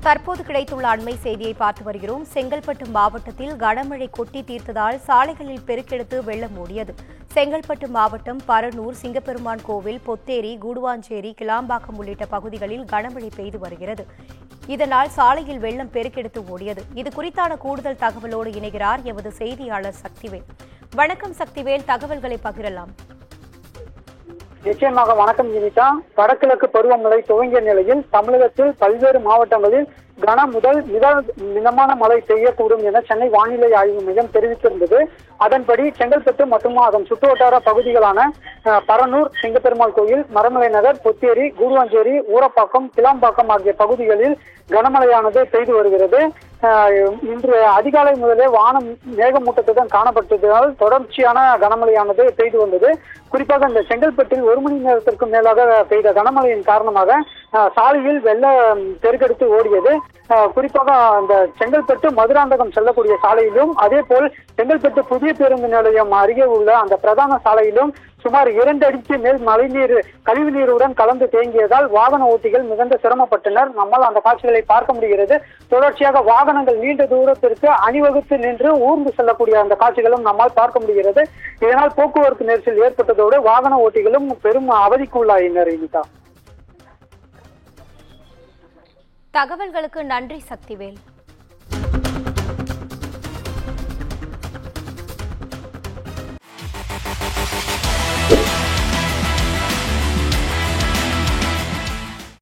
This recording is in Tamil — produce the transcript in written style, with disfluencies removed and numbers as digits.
தற்போது கிடைத்துள்ள அண்மை செய்தியை பார்த்து வருகிறோம். செங்கல்பட்டு மாவட்டத்தில் கனமழை கொட்டி தீர்த்ததால் சாலைகளில் பெருக்கெடுத்து வெள்ளம் ஓடியது. செங்கல்பட்டு மாவட்டம் பரனூர், சிங்கப்பெருமான் கோவில், பொத்தேரி, கூடுவாஞ்சேரி, கிளாம்பாக்கம் உள்ளிட்ட பகுதிகளில் கனமழை பெய்து வருகிறது. இதனால் சாலையில் வெள்ளம் பெருக்கெடுத்து ஓடியது. இது குறித்தான கூடுதல் தகவலோடு இணைகிறார் எமது செய்தியாளர் சக்திவேல். வணக்கம் சக்திவேல், தகவல்களை பகிரலாம். நிச்சயமாக வணக்கம் ஜீவிதா. வடகிழக்கு பருவமழை துவங்கிய நிலையில் தமிழகத்தில் பல்வேறு மாவட்டங்களில் கன முதல் மிதமான மழை பெய்யக்கூடும் என சென்னை வானிலை ஆய்வு மையம் தெரிவித்திருந்தது. அதன்படி செங்கல்பட்டு மற்றும் அதன் சுற்றுவட்டார பகுதிகளான பரனூர், சிங்கப்பெருமாள் கோயில், மரமலை நகர், பொத்தேரி, கூடுவாஞ்சேரி, ஊரப்பாக்கம், கிளாம்பாக்கம் ஆகிய பகுதிகளில் கனமழையானது பெய்து வருகிறது. இன்று அதிகாலை முதலே வானம் மேகமூட்டத்துடன் காணப்பட்டதால் தொடர்ச்சியான கனமழையானது பெய்து வந்தது. குறிப்பாக இந்த செங்கல்பட்டில் 1 மணி நேரத்திற்கு மேலாக பெய்த கனமழையின் காரணமாக சாலையில் வெள்ளம் பெருக்கெடுத்து ஓடியது. குறிப்பாக அந்த செங்கல்பட்டு மதுராந்தகம் செல்லக்கூடிய சாலையிலும், அதே போல் செங்கல்பட்டு புதிய பேருந்து நிலையம் அருகே உள்ள அந்த பிரதான சாலையிலும் சுமார் 2 அடிக்கு மேல் மழைநீர் கழிவு நீருடன் கலந்து தேங்கியதால் வாகன ஓட்டிகள் மிகுந்த சிரமப்பட்டனர். நம்மால் அந்த காட்சிகளை பார்க்க முடிகிறது. தொடர்ச்சியாக வாகனங்கள் நீண்ட தூரத்திற்கு அணிவகுத்து நின்று ஊர்ந்து செல்லக்கூடிய அந்த காட்சிகளும் நம்மால் பார்க்க முடிகிறது. இதனால் போக்குவரத்து நெரிசல் ஏற்பட்டதோடு வாகன ஓட்டிகளும் பெரும் அவதிக்கு உள்ளாயினர். இனிதா, தகவல்களுக்கு நன்றி சக்திவேல்.